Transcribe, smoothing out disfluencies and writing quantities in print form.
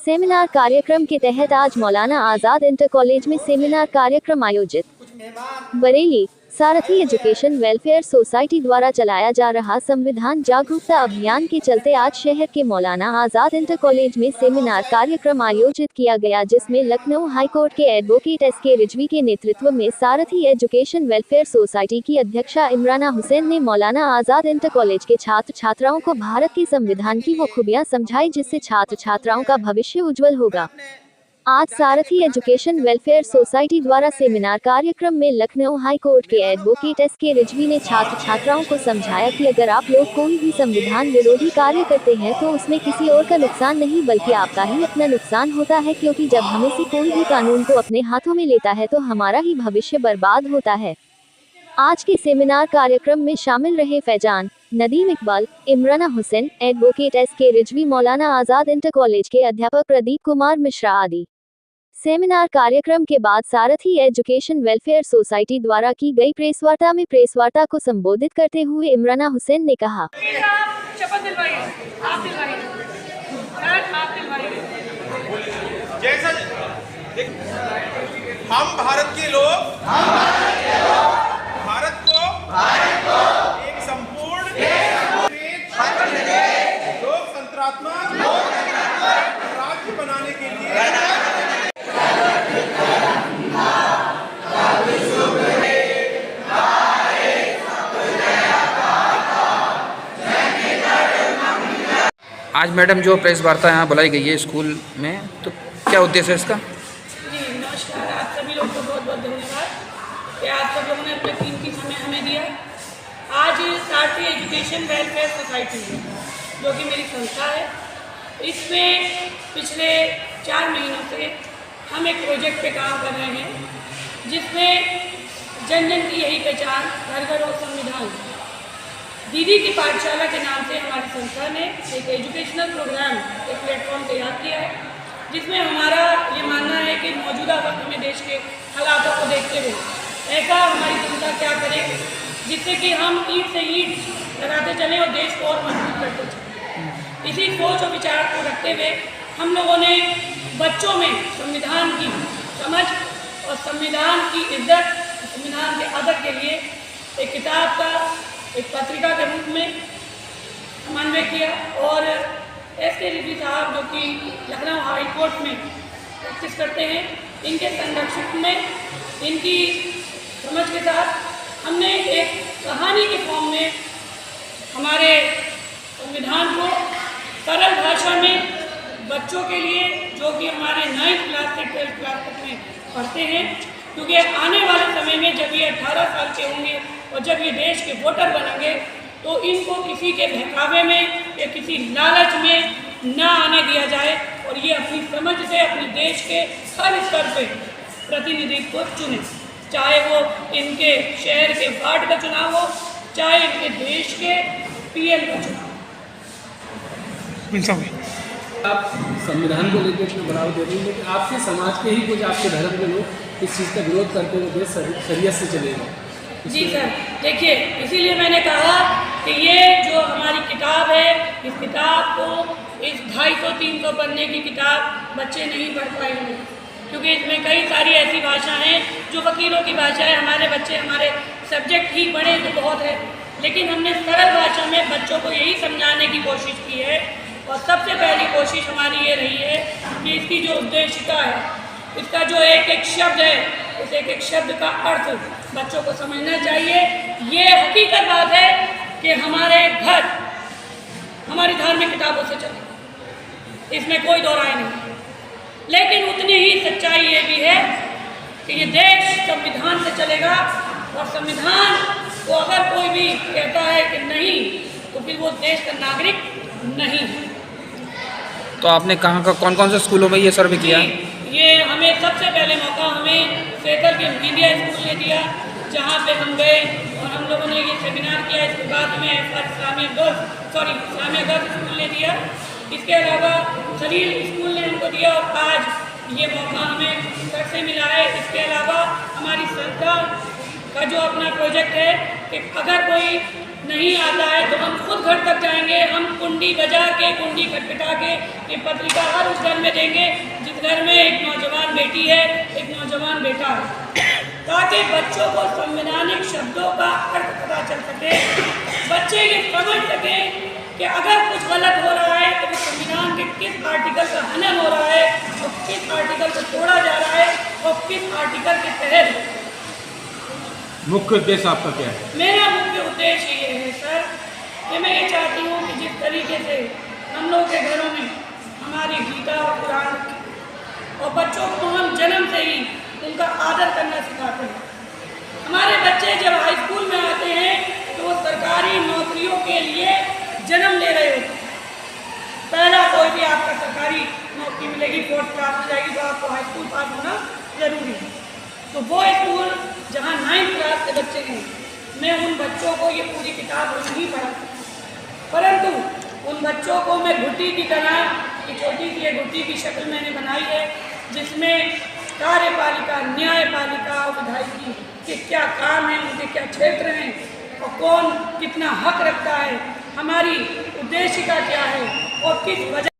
Seminar कार्यक्रम के तहत आज मौलाना आजाद इंटर कॉलेज में सेमिनार कार्यक्रम आयोजित। बरेली सारथी एजुकेशन वेलफेयर सोसाइटी द्वारा चलाया जा रहा संविधान जागरूकता अभियान के चलते आज शहर के मौलाना आजाद इंटर कॉलेज में सेमिनार कार्यक्रम आयोजित किया गया, जिसमें लखनऊ हाईकोर्ट के एडवोकेट एस.के. रिजवी के नेतृत्व में सारथी एजुकेशन वेलफेयर सोसाइटी की अध्यक्षा इमराना हुसैन ने मौलाना आजाद इंटर कॉलेज के छात्र छात्राओं को भारत के संविधान की वो खूबियां समझाई जिससे छात्र छात्राओं का भविष्य उज्जवल होगा। आज सारथी एजुकेशन वेलफेयर सोसाइटी द्वारा सेमिनार कार्यक्रम में लखनऊ हाईकोर्ट के एडवोकेट एस.के. रिजवी ने छात्र छात्राओं को समझाया कि अगर आप लोग कोई भी संविधान विरोधी कार्य करते हैं तो उसमें किसी और का नुकसान नहीं बल्कि आपका ही अपना नुकसान होता है, क्योंकि जब हमें से कोई भी कानून को अपने हाथों में लेता है तो हमारा ही भविष्य बर्बाद होता है। आज के सेमिनार कार्यक्रम में शामिल रहे Faizan, Nadeem Iqbal, Imrana Hussain, advocate SK. Rizvi, Maulana Azad inter college के अध्यापक प्रदीप कुमार मिश्रा आदि। सेमिनार कार्यक्रम के बाद सारथी एजुकेशन वेलफेयर सोसाइटी द्वारा की गई प्रेसवार्ता में प्रेसवार्ता को संबोधित करते हुए इमराना हुसैन ने कहा, जैसा हम भारत के लोग भारत को एक संपूर्ण लोकतंत्रात्मक राज्य बनाने के लिए आज मैडम जो प्रेस वार्ता यहाँ बुलाई गई है स्कूल में, तो क्या उद्देश्य है इसका? जी नमस्कार, आप सभी लोग को बहुत बहुत धन्यवाद कि आप सब लोगों ने अपने कीमती समय हमें दिया। आज सारथी एजुकेशन वेलफेयर सोसाइटी है जो कि मेरी संस्था है, इसमें पिछले 4 महीनों से हम एक प्रोजेक्ट पे काम कर रहे हैं जिसमें जन जन की यही पहचान, घर घर और संविधान। दीदी की पाठशाला के नाम से हमारी संस्था ने एक एजुकेशनल प्रोग्राम, एक प्लेटफॉर्म तैयार किया है जिसमें हमारा ये मानना है कि मौजूदा वक्त में देश के हालातों को देखते हुए ऐसा हमारी जनता क्या करे जिससे कि हम ईंट से ईंट लगाते चलें और देश को और मजबूत करते चलें। इसी सोच और विचार को रखते हुए हम लोगों ने बच्चों में संविधान की समझ और संविधान की इज्जत, संविधान के आदर के लिए एक किताब का, एक पत्रिका के रूप में समन्वय किया और एस.के. रिजवी साहब जो कि लखनऊ हाई कोर्ट में प्रैक्टिस करते हैं, इनके संरक्षण में, इनकी समझ के साथ हमने एक कहानी के फॉर्म में हमारे संविधान को सरल भाषा में बच्चों के लिए जो कि हमारे 9th क्लास से 12th क्लास तक में पढ़ते हैं, क्योंकि आने वाले समय में जब ये 18 साल के होंगे और जब ये देश के वोटर बनेंगे तो इनको किसी के बहकावे में या किसी लालच में ना आने दिया जाए और ये अपनी समझ से अपने देश के हर स्तर पे प्रतिनिधित्व को चुने, चाहे वो इनके शहर के वार्ड का चुनाव हो, चाहे इनके देश के पीएम का चुनाव। आप संविधान को लेकर इतना बढ़ावा दे रही हैं, लेकिन आपके समाज के ही कुछ आपके धर्म के लोग इस चीज़ का विरोध करते हुए देश शरीयत से चलेगा। जी सर, देखिए इसीलिए मैंने कहा कि ये जो हमारी किताब है, इस किताब को, इस 250-300 पन्ने की किताब बच्चे नहीं पढ़ पाएंगे, क्योंकि इसमें कई सारी ऐसी भाषा हैं जो वकीलों की भाषा है। हमारे बच्चे, हमारे सब्जेक्ट ही बड़े तो बहुत है, लेकिन हमने सरल भाषा में बच्चों को यही समझाने की कोशिश की है। और सबसे पहली कोशिश हमारी ये रही है कि इसकी जो उद्देशिका है, इसका जो एक एक शब्द है, उस एक एक शब्द का अर्थ बच्चों को समझना चाहिए। ये हकीकत बात है कि हमारे घर हमारी धार्मिक किताबों से चले, इसमें कोई दो राय नहीं, लेकिन उतनी ही सच्चाई ये भी है कि ये देश संविधान से चलेगा और संविधान को अगर कोई भी कहता है कि नहीं तो फिर वो देश का नागरिक नहीं है। तो आपने कहाँ का कौन कौन से स्कूलों में ये सर्वे किया? ये हमें सबसे पहले मौका हमें सेतल के मीडिया स्कूल ने दिया, जहाँ पे हम गए और हम लोगों ने ये सेमिनार किया। इसके बाद में इस्लामिया गर्ल्स स्कूल ने दिया, इसके अलावा खलील स्कूल ने हमको दिया और आज ये मौका हमें सर से मिला है। इसके अलावा हमारी संस्था का जो अपना प्रोजेक्ट है कि अगर कोई नहीं आता है तो हम खुद घर तक जाएंगे, हम कुंडी बजा के, कुंडी खटखटा के ये पत्रिका हर उस घर में देंगे जिस घर में एक नौजवान बेटी है, एक नौजवान बेटा है, ताकि बच्चों को संवैधानिक शब्दों का अर्थ पता चल सके, बच्चे ये समझ सकें कि अगर कुछ गलत हो रहा है तो संविधान के किस आर्टिकल का हनन हो रहा है और किस आर्टिकल को तोड़ा जा रहा है और किस आर्टिकल के तहत। मुख्य उद्देश्य आपका क्या है? मेरा मुख्य उद्देश्य ये है सर कि मैं ये चाहती हूँ कि जिस तरीके से हम लोग के घरों में हमारी गीता और कुरान और बच्चों को हम जन्म से ही उनका आदर करना सिखाते हैं। हमारे बच्चे जब हाई स्कूल में आते हैं तो वो सरकारी नौकरियों के लिए जन्म ले रहे होते हैं। पहला कोई भी आपका सरकारी नौकरी मिलेगी, 4th क्लास में जाएगी तो आपको हाई स्कूल पास होना जरूरी है। तो वो स्कूल जहाँ 9th क्लास के बच्चे हैं, मैं उन बच्चों को ये पूरी किताब नहीं पढ़ा, परंतु उन बच्चों को मैं घुट्टी की तरह की छोटी सी घुट्टी की शक्ल मैंने बनाई है जिसमें कार्यपालिका, न्यायपालिका और विधायिकी के क्या काम हैं, उनके क्या क्षेत्र हैं और कौन कितना हक रखता है, हमारी उद्देशिका क्या है और किस वजह